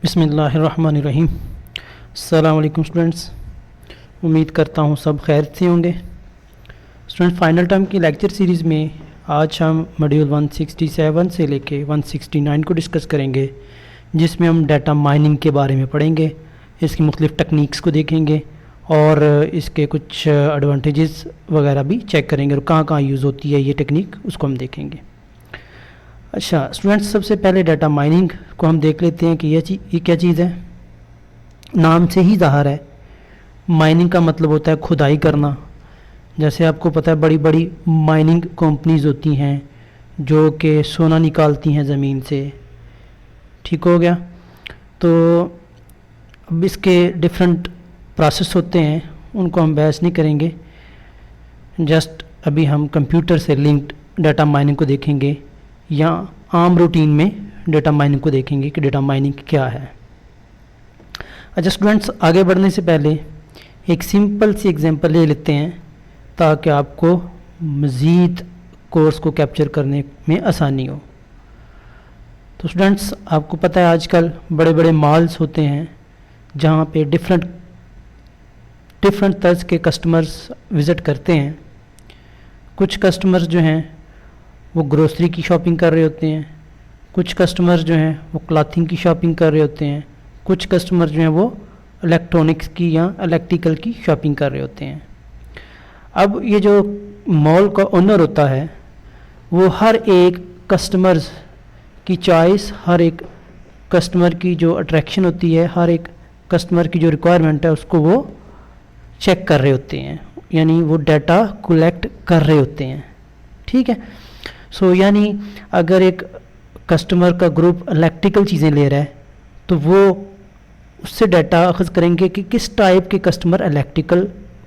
بسم اللہ الرحمن الرحیم۔ السلام علیکم اسٹوڈنٹس، امید کرتا ہوں سب خیر سے ہوں گے۔ اسٹوڈنٹ فائنل ٹرم کی لیکچر سیریز میں آج ہم ماڈیول 167 سے لے کے 169 کو ڈسکس کریں گے، جس میں ہم ڈیٹا مائننگ کے بارے میں پڑھیں گے، اس کی مختلف ٹیکنیکس کو دیکھیں گے اور اس کے کچھ ایڈوانٹیجز وغیرہ بھی چیک کریں گے اور کہاں کہاں یوز ہوتی ہے یہ ٹیکنیک، اس کو ہم دیکھیں گے۔ اچھا اسٹوڈنٹس، سب سے پہلے ڈیٹا مائننگ کو ہم دیکھ لیتے ہیں کہ یہ کیا چیز ہے۔ نام سے ہی ظاہر ہے، مائننگ کا مطلب ہوتا ہے کھدائی کرنا۔ جیسے آپ کو پتہ ہے بڑی بڑی مائننگ کمپنیز ہوتی ہیں جو کہ سونا نکالتی ہیں زمین سے، ٹھیک ہو گیا۔ تو اب اس کے ڈفرینٹ پروسیس ہوتے ہیں، ان کو ہم بحث نہیں کریں گے، جسٹ ابھی ہم کمپیوٹر سے لنکڈ ڈیٹا مائننگ کو دیکھیں گے یا عام روٹین میں ڈیٹا مائننگ کو دیکھیں گے کہ ڈیٹا مائننگ کیا ہے۔ اچھا اسٹوڈنٹس، آگے بڑھنے سے پہلے ایک سمپل سی ایگزامپل لے لیتے ہیں تاکہ آپ کو مزید کورس کو کیپچر کرنے میں آسانی ہو۔ تو اسٹوڈنٹس، آپ کو پتہ ہے آج کل بڑے بڑے مالز ہوتے ہیں جہاں پہ ڈفرینٹ طرز کے کسٹمرز وزٹ کرتے ہیں۔ کچھ کسٹمرز جو ہیں وہ گروسری کی شاپنگ کر رہے ہوتے ہیں، کچھ کسٹمر جو ہیں وہ کلاتھنگ کی شاپنگ کر رہے ہوتے ہیں، کچھ کسٹمر جو ہیں وہ الیکٹرانکس کی یا الیکٹریکل کی شاپنگ کر رہے ہوتے ہیں۔ اب یہ جو مال کا اونر ہوتا ہے وہ ہر ایک کسٹمرز کی چوائس، ہر ایک کسٹمر کی جو اٹریکشن ہوتی ہے، ہر ایک کسٹمر کی جو ریکوائرمنٹ ہے اس کو وہ چیک کر رہے ہوتے ہیں، یعنی وہ ڈیٹا کولیکٹ کر رہے ہوتے ہیں، ٹھیک ہے۔ یعنی اگر ایک کسٹمر کا گروپ الیکٹریکل چیزیں لے رہا ہے تو وہ اس سے ڈیٹا اخذ کریں گے کہ کس ٹائپ کے کسٹمر الیکٹریکل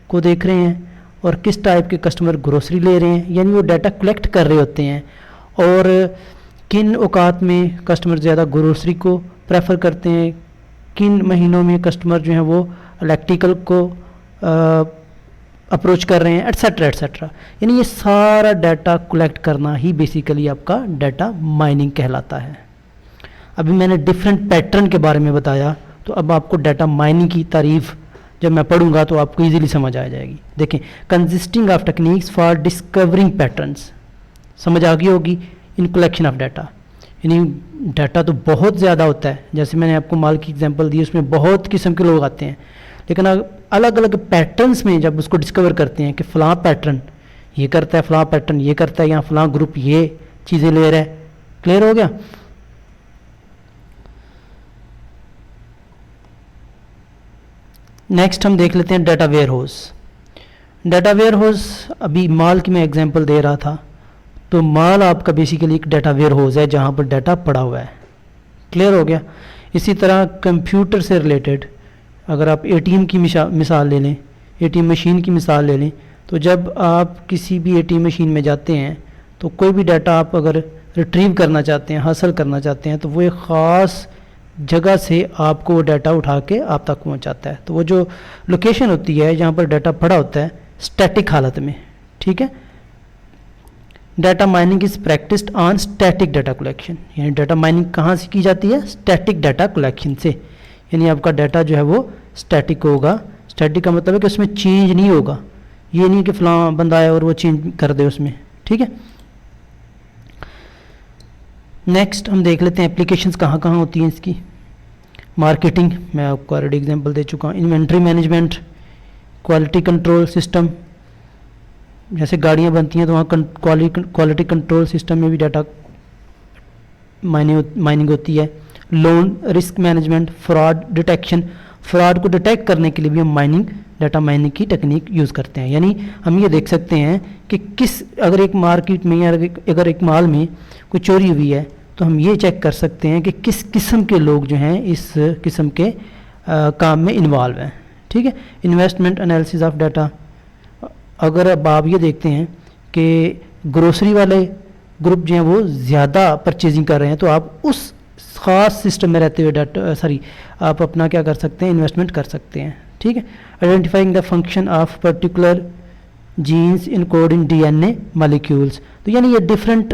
کو دیکھ رہے ہیں اور کس ٹائپ کے کسٹمر گروسری لے رہے ہیں، یعنی وہ ڈیٹا کلیکٹ کر رہے ہوتے ہیں، اور کن اوقات میں کسٹمر زیادہ گروسری کو پریفر کرتے ہیں، کن مہینوں میں کسٹمر جو ہیں وہ الیکٹریکل کو اپروچ کر رہے ہیں، ایٹسیٹرا ایٹسیٹرا۔ یعنی یہ سارا ڈیٹا کلیکٹ کرنا ہی بیسیکلی آپ کا ڈیٹا مائننگ کہلاتا ہے۔ ابھی میں نے ڈفرینٹ پیٹرن کے بارے میں بتایا، تو اب آپ کو ڈیٹا مائننگ کی تعریف جب میں پڑھوں گا تو آپ کو ایزیلی سمجھ آ جائے گی۔ دیکھیں، consisting of techniques for discovering patterns, سمجھ آ گئی ہوگی، ان کلیکشن آف ڈیٹا، یعنی ڈیٹا تو بہت زیادہ ہوتا ہے۔ جیسے میں نے آپ کو مال کی ایگزامپل دی، اس میں بہت قسم کے لوگ آتے ہیں، لیکن الگ الگ پیٹرنس میں جب اس کو ڈسکور کرتے ہیں کہ فلاں پیٹرن یہ کرتا ہے، فلاں پیٹرن یہ کرتا ہے، یا فلاں گروپ یہ چیزیں لے رہا ہے، کلیئر ہو گیا۔ نیکسٹ ہم دیکھ لیتے ہیں data where house. Data where house, ابھی مال کی میں ایگزامپل دے رہا تھا، تو مال آپ کا بیسیکلی ایک ڈیٹا ویئر ہاؤس ہے جہاں پر ڈیٹا پڑا ہوا ہے، کلیئر ہو گیا۔ اسی طرح کمپیوٹر سے ریلیٹڈ اگر آپ اے ٹی ایم کی مثال لے لیں، اے ٹی ایم مشین کی مثال لے لیں، تو جب آپ کسی بھی اے ٹی ایم مشین میں جاتے ہیں تو کوئی بھی ڈیٹا آپ اگر ریٹریو کرنا چاہتے ہیں، حاصل کرنا چاہتے ہیں، تو وہ ایک خاص جگہ سے آپ کو وہ ڈیٹا اٹھا کے آپ تک پہنچاتا ہے۔ تو وہ جو لوکیشن ہوتی ہے جہاں پر ڈیٹا پڑا ہوتا ہے اسٹیٹک حالت میں، ٹھیک ہے۔ Data mining is practised on static data collection, یعنی ڈیٹا مائننگ کہاں سے کی جاتی ہے؟ اسٹیٹک ڈیٹا کلیکشن سے، یعنی آپ کا ڈیٹا جو ہے وہ اسٹیٹک ہوگا۔ اسٹیٹک کا مطلب ہے کہ اس میں چینج نہیں ہوگا، یہ نہیں کہ فلاں بندہ آئے اور وہ چینج کر دے اس میں، ٹھیک ہے۔ نیکسٹ ہم دیکھ لیتے ہیں اپلیکیشنز کہاں کہاں ہوتی ہیں اس کی۔ مارکیٹنگ، میں آپ کو آلریڈی ایگزامپل دے چکا ہوں۔ Inventory management, quality control system, جیسے گاڑیاں بنتی ہیں تو وہاں کوالٹی کنٹرول سسٹم میں بھی ڈیٹا مائننگ ہوتی ہے۔ Loan risk management, fraud detection, fraud کو ڈیٹیکٹ کرنے کے لیے بھی ہم ڈیٹا مائننگ کی ٹیکنیک یوز کرتے ہیں۔ یعنی ہم یہ دیکھ سکتے ہیں کہ اگر ایک مارکیٹ میں یا اگر ایک مال میں کوئی چوری ہوئی ہے تو ہم یہ چیک کر سکتے ہیں کہ کس قسم کے لوگ جو ہیں اس قسم کے کام میں انوالو ہیں، ٹھیک ہے۔ انویسٹمنٹ انالیسز آف ڈیٹا، اگر اب آپ یہ دیکھتے ہیں کہ گروسری والے گروپ جو ہیں وہ زیادہ پرچیزنگ کر رہے ہیں تو آپ اس خاص سسٹم میں رہتے ہوئے آپ اپنا کیا کر سکتے ہیں؟ انویسٹمنٹ کر سکتے ہیں، ٹھیک ہے۔ Identifying the function of particular genes encoded in D N A molecules, تو یعنی یہ ڈفرینٹ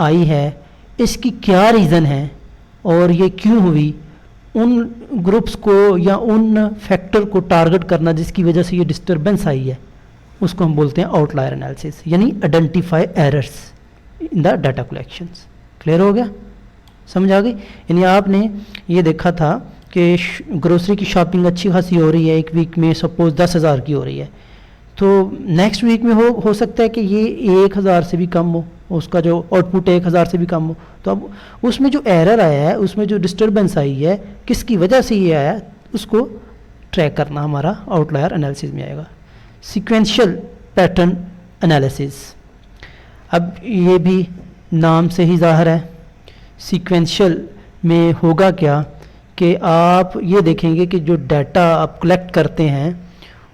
آئی ہے اس کی کیا ریزن ہے اور یہ کیوں ہوئی، ان گروپس کو یا ان فیکٹر کو ٹارگٹ کرنا جس کی وجہ سے یہ ڈسٹربنس آئی ہے، اس کو ہم بولتے ہیں آؤٹ لائر انالیسس، یعنی identify errors in the data collections. Clear ہو گیا، سمجھ آ گئی؟ یعنی آپ نے یہ دیکھا تھا کہ گروسری کی شاپنگ اچھی خاصی ہو رہی ہے، ایک ویک میں سپوز 10,000 کی ہو رہی ہے، تو نیکسٹ ویک میں ہو سکتا ہے کہ یہ 1,000 سے بھی کم ہو، اس کا جو آؤٹ پٹ 1,000 سے بھی کم ہو. تو اب اس میں جو ایرر آیا ہے، اس میں جو ڈسٹربنس آئی ہے، کس کی وجہ سے یہ آیا، اس کو ٹریک کرنا ہمارا آؤٹ لائر انالیسس میں آئے گا. سیکوینشل پیٹرن انالیسس، اب یہ بھی نام سے ہی ظاہر ہے. سیکوینشل میں ہوگا کیا کہ آپ یہ دیکھیں گے کہ جو ڈیٹا آپ کلیکٹ کرتے ہیں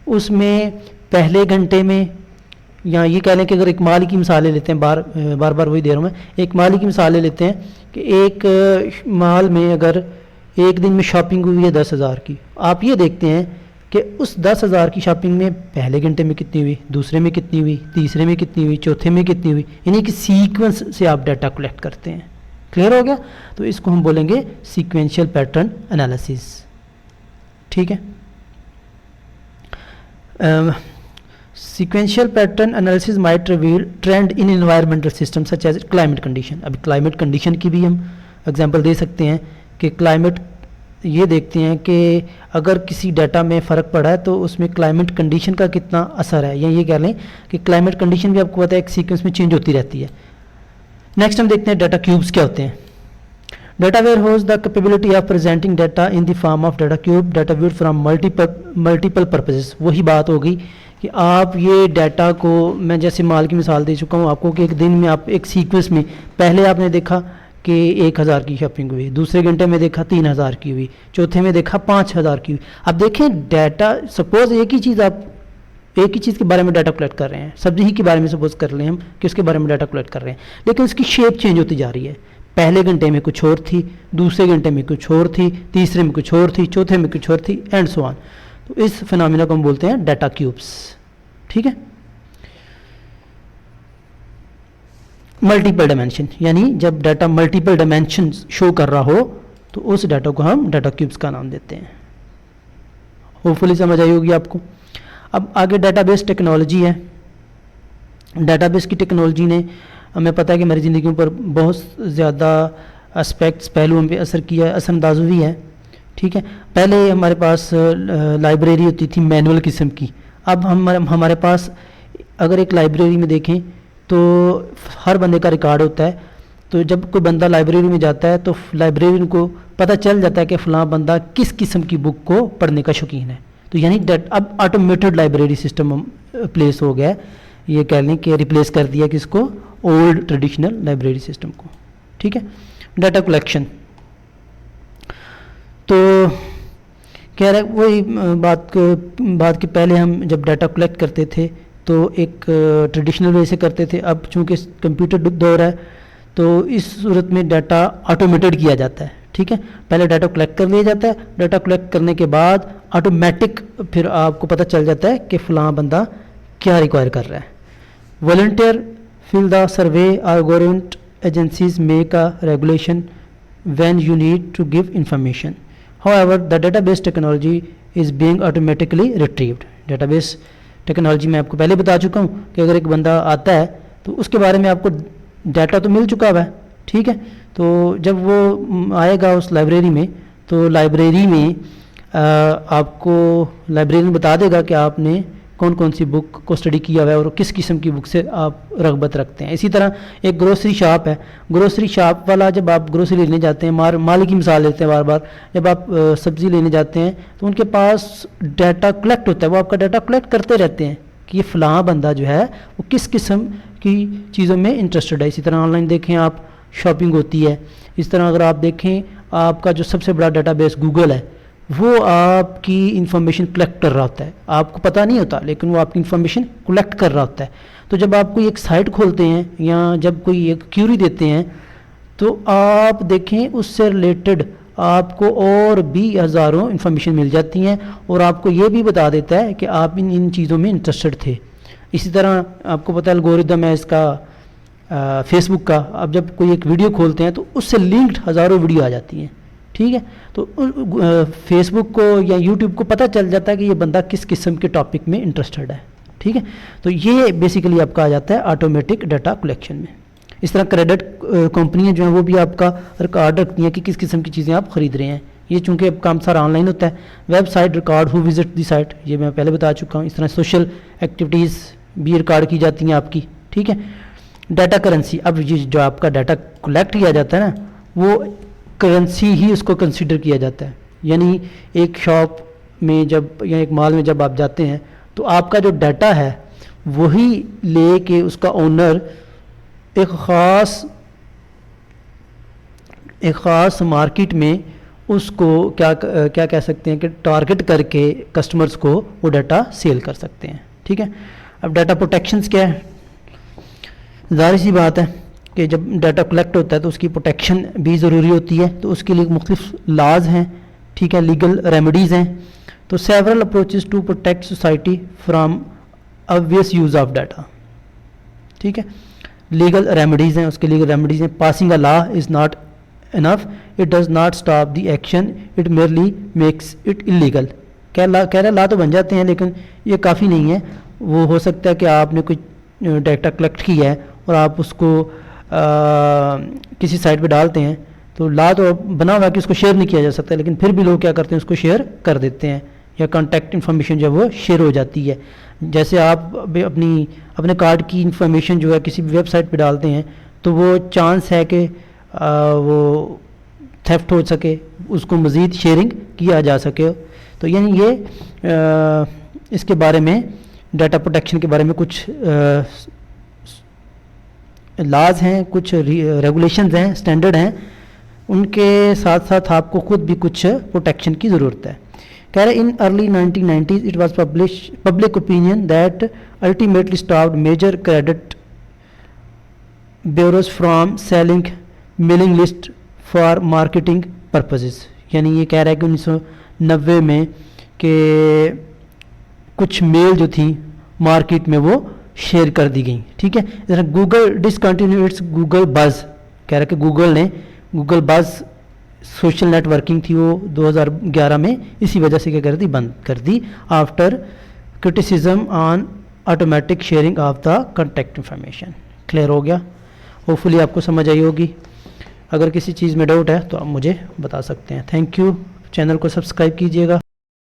اس میں پہلے گھنٹے میں، یا یہ کہہ لیں کہ اگر ایک مال کی مثالیں لیتے ہیں، بار بار وہی دے رہا ہوں میں، ایک مال کی مثالیں لیتے ہیں کہ ایک مال میں اگر ایک دن میں شاپنگ ہوئی ہے 10,000 کی، آپ یہ دیکھتے ہیں کہ اس 10,000 کی شاپنگ میں پہلے گھنٹے میں کتنی ہوئی، دوسرے میں کتنی ہوئی، تیسرے میں کتنی ہوئی، چوتھے میں کتنی ہوئی، یعنی کہ سیکوینس سے آپ ڈیٹا کلیکٹ کرتے ہیں. کلیئر ہو گیا؟ تو اس کو ہم بولیں گے سیکوینشل پیٹرن انالیسس. ٹھیک ہے، sequential pattern analysis might reveal trend in environmental system such as climate condition. ابھی کلائمیٹ کنڈیشن کی بھی ہم ایگزامپل دے سکتے ہیں کہ کلائمیٹ، یہ دیکھتے ہیں کہ اگر کسی ڈیٹا میں فرق پڑا ہے تو اس میں کلائمیٹ کنڈیشن کا کتنا اثر ہے، یا یہ کہہ لیں کہ کلائمیٹ کنڈیشن بھی آپ کو پتہ ہے ایک سیکوینس میں چینج ہوتی رہتی ہے. نیکسٹ ہم دیکھتے ہیں ڈیٹا کیوبس کیا ہوتے ہیں. Data where whose the capability of presenting data in the form of data cube data where from multiple purposes. وہی بات ہوگی کہ آپ یہ ڈیٹا کو، میں جیسے مال کی مثال دے چکا ہوں آپ کو کہ ایک دن میں آپ ایک سیکوینس میں پہلے آپ نے دیکھا کہ 1,000 کی شاپنگ ہوئی، دوسرے گھنٹے میں دیکھا 3,000 کی ہوئی، چوتھے میں دیکھا 5,000 کی ہوئی. اب دیکھیں ڈیٹا، سپوز ایک ہی چیز کے بارے میں ڈیٹا کلیکٹ کر رہے ہیں، سبزی ہی کے بارے میں سپوز کر لیں ہم کہ اس کے بارے میں ڈیٹا کلیکٹ کر رہے ہیں، لیکن اس کی شیپ چینج ہوتی جا رہی ہے. پہلے گھنٹے میں کچھ اور تھی، دوسرے گھنٹے میں کچھ اور تھی، تیسرے میں کچھ اور تھی، چوتھے میں کچھ اور تھی، اینڈ سو آن. تو اس فنامنا کو ہم بولتے ہیں ڈیٹا کیوبس. ٹھیک ہے، ملٹیپل ڈائمینشن، یعنی جب ڈیٹا ملٹیپل ڈائمینشن شو کر رہا ہو تو اس ڈیٹا کو ہم ڈیٹا کیوبس کا نام دیتے ہیں. ہوپ فلی سمجھ آئی ہوگی آپ کو. اب آگے ڈیٹا بیس ٹیکنالوجی ہے. ڈیٹا بیس کی ٹیکنالوجی نے ہمیں پتہ ہے کہ ہماری زندگیوں پر بہت زیادہ اسپیکٹس، پہلوؤں پہ اثر کیا ہے، اثر انداز ہوئی ہے. ٹھیک ہے، پہلے ہمارے پاس لائبریری ہوتی تھی مینول قسم کی. اب ہمارے پاس اگر ایک لائبریری میں دیکھیں تو ہر بندے کا ریکارڈ ہوتا ہے. تو جب کوئی بندہ لائبریری میں جاتا ہے تو لائبریرین کو پتہ چل جاتا ہے کہ فلاں بندہ کس قسم کی بک کو پڑھنے کا شوقین ہے. تو یعنی اب آٹومیٹڈ لائبریری سسٹم پلیس ہو گیا ہے. یہ کہہ لیں کہ ریپلیس کر دیا کس کو، اولڈ ٹریڈیشنل لائبریری سسٹم کو. ٹھیک ہے، ڈیٹا کلیکشن تو کہہ رہے وہی بات کہ پہلے ہم جب ڈیٹا کلیکٹ کرتے تھے تو ایک ٹریڈیشنل وے سے کرتے تھے. اب چونکہ کمپیوٹر دور ہے تو اس صورت میں ڈیٹا آٹومیٹڈ کیا جاتا ہے. ٹھیک ہے، پہلے ڈیٹا کلیکٹ کر لیا جاتا ہے، ڈیٹا کلیکٹ کرنے کے بعد آٹومیٹک پھر آپ کو پتہ چل جاتا ہے کہ فلاں بندہ کیا ریکوائر کر رہا ہے. والنٹیئر فل دا سروے اور government agencies make a regulation when you need to give information. However, the database technology is being automatically retrieved. Database technology میں آپ کو پہلے بتا چکا ہوں کہ اگر ایک بندہ آتا ہے تو اس کے بارے میں آپ کو ڈیٹا تو مل چکا ہوا ہے. ٹھیک ہے، تو جب وہ آئے گا اس لائبریری میں تو لائبریری میں آپ کو لائبریرین بتا دے گا کہ آپ نے کون کون سی بک کو اسٹڈی کیا ہوا ہے اور کس قسم کی بک سے آپ رغبت رکھتے ہیں. اسی طرح ایک گروسری شاپ ہے، گروسری شاپ والا جب آپ گروسری لینے جاتے ہیں، مال کی مثال لیتے ہیں بار جب آپ سبزی لینے جاتے ہیں تو ان کے پاس ڈیٹا کلیکٹ ہوتا ہے، وہ آپ کا ڈیٹا کلیکٹ کرتے رہتے ہیں کہ یہ فلاں بندہ جو ہے وہ کس قسم کی چیزوں میں انٹرسٹڈ ہے. اسی طرح آن لائن دیکھیں آپ شاپنگ ہوتی ہے. اس طرح اگر آپ دیکھیں آپ کا جو سب سے بڑا ڈیٹا بیس گوگل ہے، وہ آپ کی انفارمیشن کلیکٹ کر رہا ہوتا ہے، آپ کو پتہ نہیں ہوتا لیکن وہ آپ کی انفارمیشن کلیکٹ کر رہا ہوتا ہے. تو جب آپ کوئی ایک سائٹ کھولتے ہیں یا جب کوئی ایک کیوری دیتے ہیں تو آپ دیکھیں اس سے ریلیٹڈ آپ کو اور بھی ہزاروں انفارمیشن مل جاتی ہیں اور آپ کو یہ بھی بتا دیتا ہے کہ آپ ان چیزوں میں انٹرسٹڈ تھے. اسی طرح آپ کو پتہ ہے الگوریدم ہے اس کا فیس بک کا اب جب کوئی ایک ویڈیو کھولتے ہیں تو اس سے لنکڈ ہزاروں ویڈیو آ جاتی ہیں، ٹھیک ہے. تو فیس بک کو یا یوٹیوب کو پتہ چل جاتا ہے کہ یہ بندہ کس قسم کے ٹاپک میں انٹرسٹڈ ہے، ٹھیک ہے. تو یہ بیسیکلی آپ کا آ جاتا ہے آٹومیٹک ڈیٹا کلیکشن میں. اس طرح کریڈٹ کمپنیاں جو ہیں وہ بھی آپ کا ریکارڈ رکھتی ہیں کہ کس قسم کی چیزیں آپ خرید رہے ہیں. یہ چونکہ اب کام سارا آن لائن ہوتا ہے. ویب سائٹ ریکارڈ ہو وزٹ دی سائٹ، یہ میں پہلے بتا چکا ہوں. اس طرح سوشل ایکٹیویٹیز بھی ریکارڈ کی جاتی ہیں آپ کی، ٹھیک ہے. ڈیٹا کرنسی، اب یہ جو آپ کا ڈیٹا کلیکٹ کیا جاتا ہے نا وہ کرنسی ہی اس کو کنسیڈر کیا جاتا ہے. یعنی ایک شاپ میں جب یا ایک مال میں جب آپ جاتے ہیں تو آپ کا جو ڈیٹا ہے وہی لے کے اس کا اونر ایک خاص مارکیٹ میں اس کو کیا کہہ سکتے ہیں کہ ٹارگٹ کر کے کسٹمرز کو وہ ڈیٹا سیل کر سکتے ہیں، ٹھیک ہے. اب ڈیٹا پروٹیکشنز کیا ہے؟ ظاہر سی بات ہے کہ جب ڈیٹا کلیکٹ ہوتا ہے تو اس کی پروٹیکشن بھی ضروری ہوتی ہے. تو اس کے لیے مختلف لاز ہیں، ٹھیک ہے، لیگل ریمیڈیز ہیں. تو several approaches to protect society from obvious use of data, ٹھیک ہے. لیگل ریمیڈیز ہیں، اس کے لیگل ریمیڈیز ہیں. Passing a law is not enough, it does not stop the action, it merely makes it illegal. کہہ رہا لا تو بن جاتے ہیں لیکن یہ کافی نہیں ہے. وہ ہو سکتا ہے کہ آپ نے کوئی ڈیٹا کلیکٹ کیا ہے اور آپ اس کو کسی سائٹ پہ ڈالتے ہیں تو لا تو بنا ہوا ہے کہ اس کو شیئر نہیں کیا جا سکتا، لیکن پھر بھی لوگ کیا کرتے ہیں اس کو شیئر کر دیتے ہیں، یا کانٹیکٹ انفارمیشن جب وہ شیئر ہو جاتی ہے. جیسے آپ اپنے کارڈ کی انفارمیشن جو ہے کسی بھی ویب سائٹ پہ ڈالتے ہیں تو وہ چانس ہے کہ وہ تھیفٹ ہو سکے، اس کو مزید شیئرنگ کیا جا سکے. تو یعنی یہ اس کے بارے میں ڈیٹا پروٹیکشن کے بارے میں کچھ لاز ہیں، کچھ ریگولیشنز ہیں، اسٹینڈرڈ ہیں. ان کے ساتھ ساتھ آپ کو خود بھی کچھ پروٹیکشن کی ضرورت ہے. کہہ رہے in early 1990s it was public opinion that ultimately stopped major credit bureaus from selling mailing list for marketing purposes. یعنی یہ کہہ رہا ہے کہ 1990 میں کہ کچھ میل جو تھیں مارکیٹ میں وہ شیئر کر دی گئیں، ٹھیک ہے. اس طرح گوگل ڈسکنٹینیو اٹس گوگل بز، کہہ رہا ہے کہ گوگل نے گوگل بز سوشل نیٹ ورکنگ تھی وہ 2011 میں اسی وجہ سے کیا کر دی، بند کر دی. After criticism on automatic sharing of the contact information. Clear ہو گیا؟ ہوپ فلی آپ کو سمجھ آئی ہوگی. اگر کسی چیز میں ڈاؤٹ ہے تو آپ مجھے بتا سکتے ہیں. Thank you. چینل کو سبسکرائب کیجیے گا.